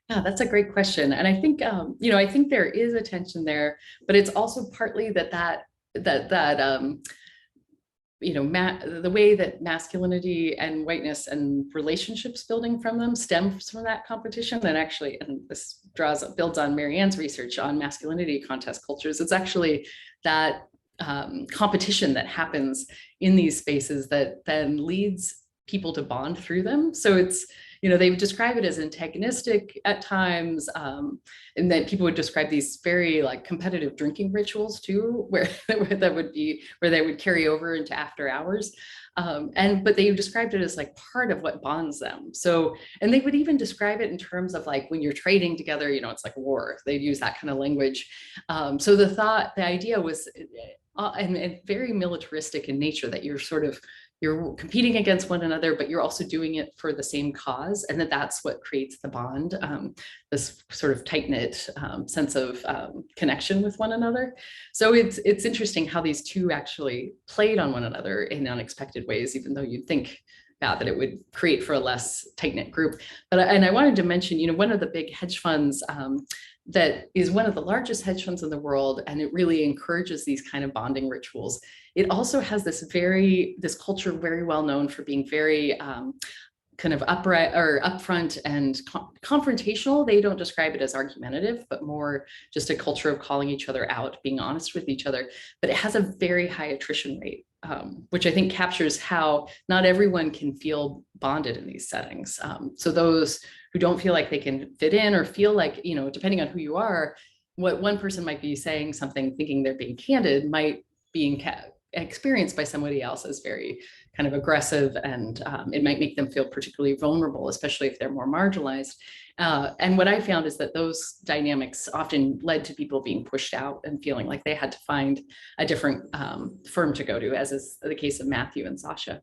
Yeah, that's a great question. And I think, I think there is a tension there, but it's also partly that the way that masculinity and whiteness and relationships building from them stems from that competition. And actually, and this builds on Marianne's research on masculinity contest cultures, it's actually that competition that happens in these spaces that then leads people to bond through them. So it's, they would describe it as antagonistic at times, and then people would describe these very competitive drinking rituals too, where they would carry over into after hours. But they described it as part of what bonds them. So, and they would even describe it in terms of when you're trading together, it's like war. They'd use that kind of language. So the idea was, and very militaristic in nature, that you're competing against one another, but you're also doing it for the same cause, and that's what creates the bond, this sort of tight-knit sense of connection with one another. So it's interesting how these two actually played on one another in unexpected ways, even though you'd think that it would create for a less tight-knit group. And I wanted to mention, one of the big hedge funds that is one of the largest hedge funds in the world, and it really encourages these kind of bonding rituals. It also has this culture very well known for being very kind of upright or upfront and confrontational. They don't describe it as argumentative, but more just a culture of calling each other out, being honest with each other. But it has a very high attrition rate, which I think captures how not everyone can feel bonded in these settings. So those who don't feel like they can fit in, or feel like, depending on who you are, what one person might be saying something thinking they're being candid might be experienced by somebody else as very kind of aggressive, and it might make them feel particularly vulnerable, especially if they're more marginalized. And what I found is that those dynamics often led to people being pushed out and feeling like they had to find a different firm to go to, as is the case of Matthew and Sasha.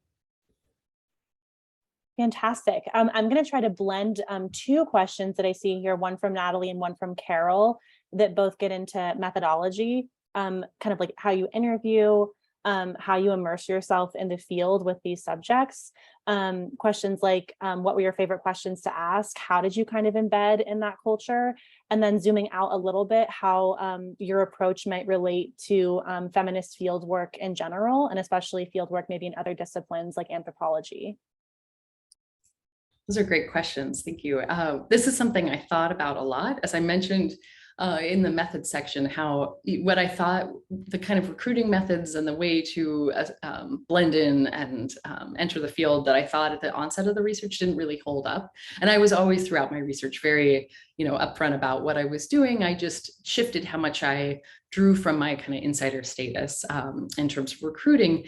Fantastic. I'm going to try to blend two questions that I see here, one from Natalie and one from Carol, that both get into methodology, kind of like how you interview, how you immerse yourself in the field with these subjects. Questions like, what were your favorite questions to ask? How did you kind of embed in that culture? And then zooming out a little bit, how your approach might relate to feminist field work in general, and especially field work maybe in other disciplines like anthropology. Those are great questions. Thank you. This is something I thought about a lot. As I mentioned in the methods section, what I thought the kind of recruiting methods and the way to blend in and enter the field that I thought at the onset of the research didn't really hold up. And I was always throughout my research very, upfront about what I was doing. I just shifted how much I drew from my kind of insider status in terms of recruiting.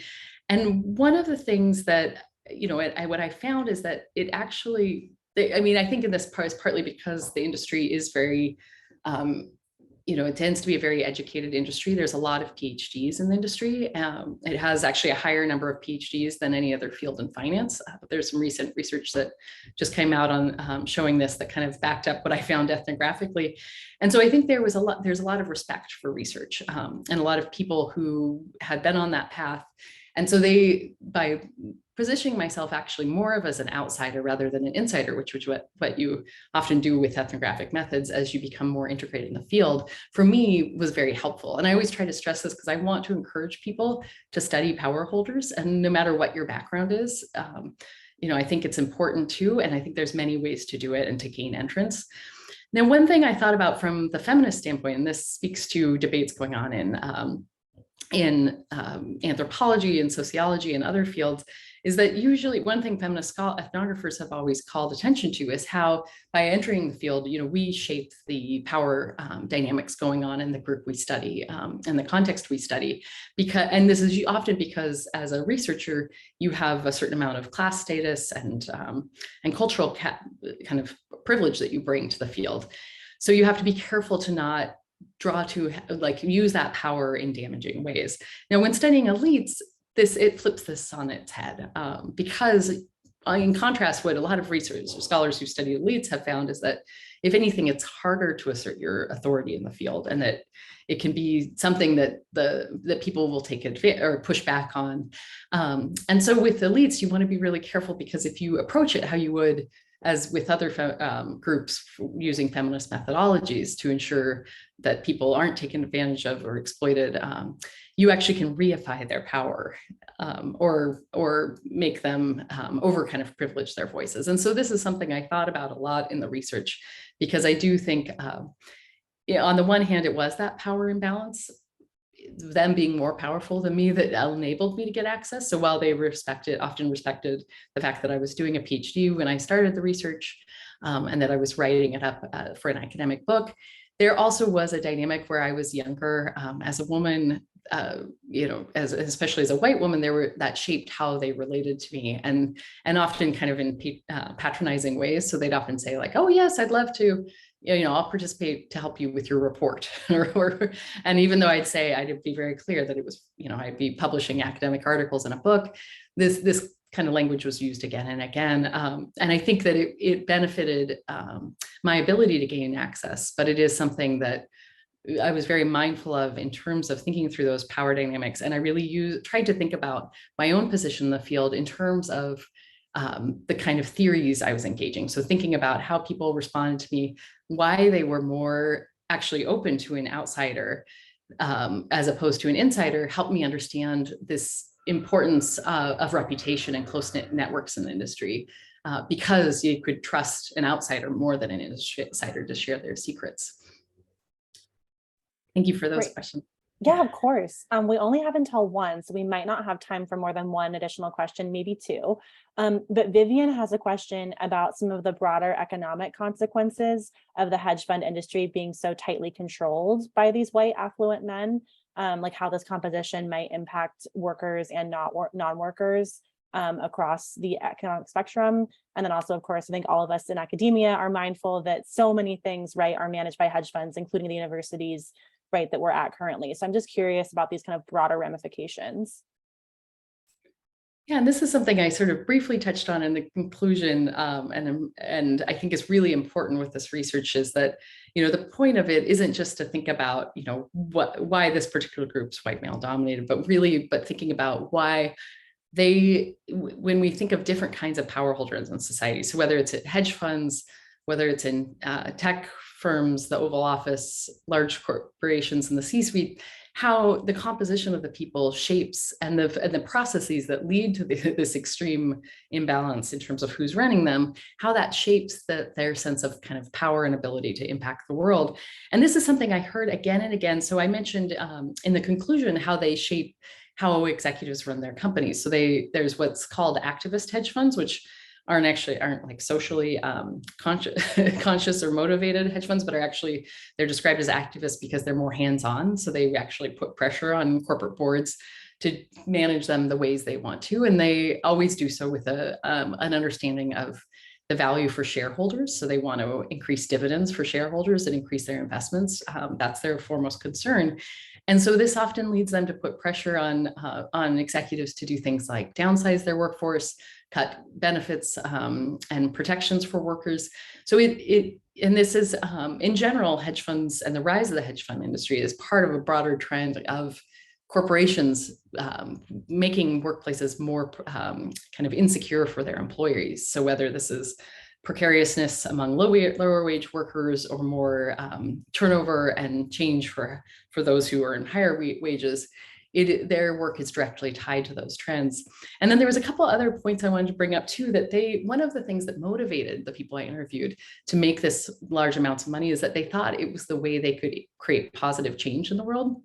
And one of the things that what I found is that it actually, I think in this part is partly because the industry is very, it tends to be a very educated industry. There's a lot of PhDs in the industry. It has actually a higher number of PhDs than any other field in finance. There's some recent research that just came out on showing this, that kind of backed up what I found ethnographically. And so I think there's a lot of respect for research, and a lot of people who had been on that path. And so by positioning myself actually more of as an outsider rather than an insider, which was what you often do with ethnographic methods as you become more integrated in the field, for me was very helpful. And I always try to stress this because I want to encourage people to study power holders, and no matter what your background is, I think it's important too, and I think there's many ways to do it and to gain entrance. Now, one thing I thought about from the feminist standpoint, and this speaks to debates going on in anthropology and sociology and other fields, is that usually one thing feminist ethnographers have always called attention to is how by entering the field, we shape the power dynamics going on in the group we study and the context we study. And this is often because as a researcher, you have a certain amount of class status and cultural kind of privilege that you bring to the field. So you have to be careful to not use that power in damaging ways. Now, when studying elites, it flips this on its head because in contrast, what a lot of researchers or scholars who study elites have found is that if anything, it's harder to assert your authority in the field, and that it can be something that people will take advantage or push back on. And so with elites, you want to be really careful, because if you approach it how you would as with other groups using feminist methodologies to ensure that people aren't taken advantage of or exploited, you actually can reify their power or make them over kind of privilege their voices. And so this is something I thought about a lot in the research, because I do think on the one hand, it was that power imbalance, them being more powerful than me, that enabled me to get access. So while they often respected the fact that I was doing a PhD when I started the research and that I was writing it up for an academic book, there also was a dynamic where I was younger as a woman, especially as a white woman, that shaped how they related to me, and often kind of in patronizing ways. So they'd often say like, "Oh yes, I'd love to, I'll participate to help you with your report," and even though I'd be very clear that it was, I'd be publishing academic articles in a book, this kind of language was used again and again. And I think that it benefited my ability to gain access, but it is something that I was very mindful of in terms of thinking through those power dynamics. And I really tried to think about my own position in the field in terms of the kind of theories I was engaging. So thinking about how people responded to me, why they were more actually open to an outsider as opposed to an insider, helped me understand this importance of reputation and close-knit networks in the industry, because you could trust an outsider more than an insider to share their secrets. Thank you for those questions. Yeah, of course. We only have until 1, so we might not have time for more than 1 additional question, maybe 2. But Vivian has a question about some of the broader economic consequences of the hedge fund industry being so tightly controlled by these white affluent men, like how this composition might impact workers and non-workers across the economic spectrum. And then also, of course, I think all of us in academia are mindful that so many things, right, are managed by hedge funds, including the universities, right, that we're at currently. So I'm just curious about these kind of broader ramifications. Yeah, and this is something I sort of briefly touched on in the conclusion, and I think is really important with this research, is that, the point of it isn't just to think about, why this particular group's white male dominated, but thinking about why when we think of different kinds of power holders in society, so whether it's at hedge funds, whether it's in tech firms, the Oval Office, large corporations in the C-suite, how the composition of the people shapes and the processes that lead to this extreme imbalance in terms of who's running them, how that shapes their sense of kind of power and ability to impact the world. And this is something I heard again and again. So I mentioned in the conclusion how they shape how executives run their companies. So there's what's called activist hedge funds, which aren't like socially conscious or motivated hedge funds, but they're described as activists because they're more hands-on. So they actually put pressure on corporate boards to manage them the ways they want to. And they always do so with an understanding of the value for shareholders. So they want to increase dividends for shareholders and increase their investments. That's their foremost concern. And so this often leads them to put pressure on executives to do things like downsize their workforce, cut benefits and protections for workers. So and this is in general, hedge funds and the rise of the hedge fund industry is part of a broader trend of corporations making workplaces more kind of insecure for their employees. So whether this is precariousness among lower wage workers or more turnover and change for those who are in higher wages, their work is directly tied to those trends. And then there was a couple other points I wanted to bring up too, that one of the things that motivated the people I interviewed to make this large amounts of money is that they thought it was the way they could create positive change in the world.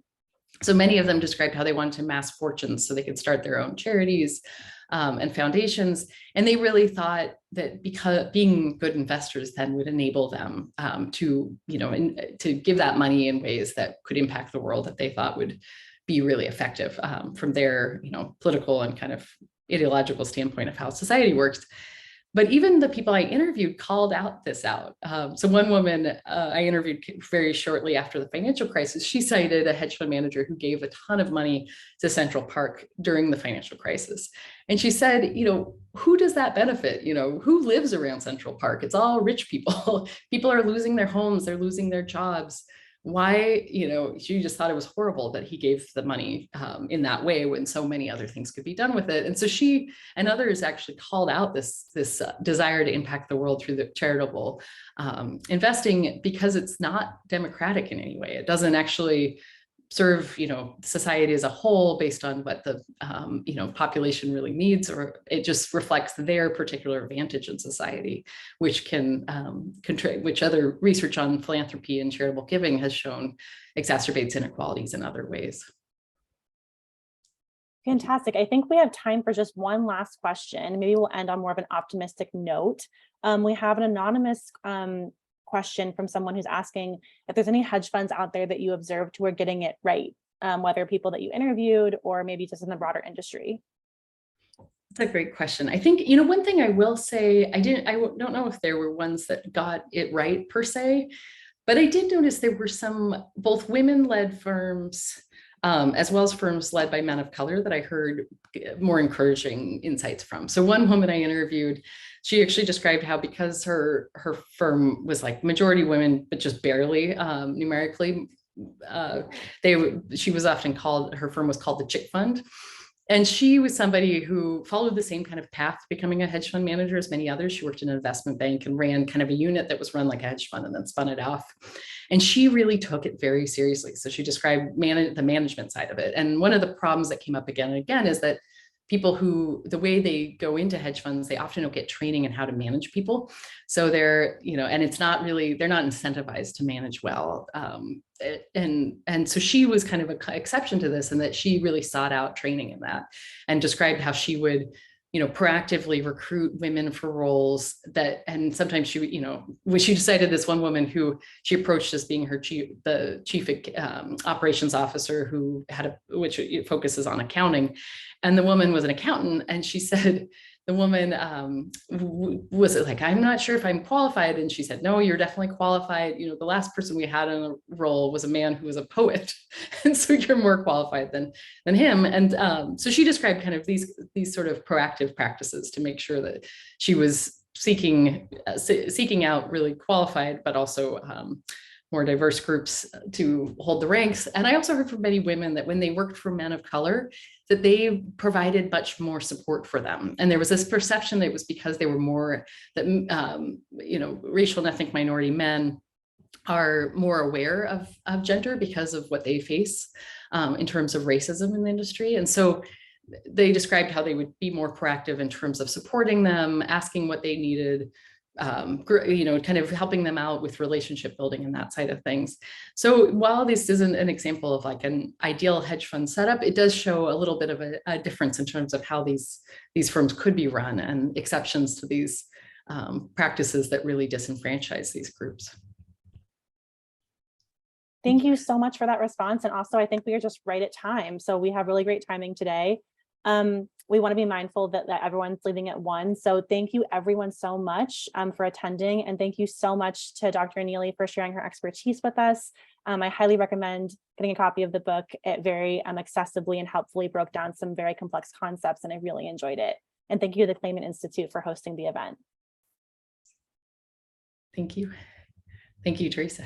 So many of them described how they wanted to amass fortunes so they could start their own charities and foundations. And they really thought that because being good investors then would enable them to give that money in ways that could impact the world that they thought would be really effective from their, political and kind of ideological standpoint of how society works. But even the people I interviewed called this out. So one woman I interviewed very shortly after the financial crisis, she cited a hedge fund manager who gave a ton of money to Central Park during the financial crisis. And she said, who does that benefit? Who lives around Central Park? It's all rich people. People are losing their homes, they're losing their jobs. Why, she just thought it was horrible that he gave the money in that way when so many other things could be done with it. And so she and others actually called out this desire to impact the world through the charitable investing, because it's not democratic in any way. It doesn't actually serve, society as a whole based on what the, population really needs, or it just reflects their particular advantage in society, which can which other research on philanthropy and charitable giving has shown exacerbates inequalities in other ways. Fantastic. I think we have time for just one last question. Maybe we'll end on more of an optimistic note. We have an anonymous question from someone who's asking if there's any hedge funds out there that you observed who are getting it right, whether people that you interviewed or maybe just in the broader industry. That's a great question. I think, one thing I will say, I don't know if there were ones that got it right per se, but I did notice there were some both women-led firms as well as firms led by men of color that I heard more encouraging insights from. So one woman I interviewed, she actually described how because her firm was like majority women, but just barely numerically, she was often called, her firm was called the Chick Fund. And she was somebody who followed the same kind of path to becoming a hedge fund manager as many others. She worked in an investment bank and ran kind of a unit that was run like a hedge fund and then spun it off. And she really took it very seriously. So she described the management side of it. And one of the problems that came up again and again is that people who, the way they go into hedge funds, they often don't get training in how to manage people. So they're, and it's not really, they're not incentivized to manage well. And so she was kind of an exception to this, and that she really sought out training in that and described how she would, proactively recruit women for roles that, and sometimes she, when she decided this one woman who she approached as being her the chief operations officer who which focuses on accounting. And the woman was an accountant, and she said, the woman was like, I'm not sure if I'm qualified. And she said, no, you're definitely qualified. The last person we had in a role was a man who was a poet. And so you're more qualified than him. And so she described kind of these sort of proactive practices to make sure that she was seeking out really qualified, but also more diverse groups to hold the ranks. And I also heard from many women that when they worked for men of color, that they provided much more support for them. And there was this perception that it was because they were more, that, racial and ethnic minority men are more aware of gender because of what they face in terms of racism in the industry. And so they described how they would be more proactive in terms of supporting them, asking what they needed, kind of helping them out with relationship building and that side of things. So while this isn't an example of like an ideal hedge fund setup, it does show a little bit of a difference in terms of how these firms could be run and exceptions to these practices that really disenfranchise these groups. Thank you so much for that response. And also, I think we are just right at time. So we have really great timing today. We want to be mindful that everyone's leaving at 1. So thank you everyone so much for attending. And thank you so much to Dr. Neely for sharing her expertise with us. I highly recommend getting a copy of the book. It very accessibly and helpfully broke down some very complex concepts, and I really enjoyed it. And thank you to the Clayman Institute for hosting the event. Thank you. Thank you, Theresa.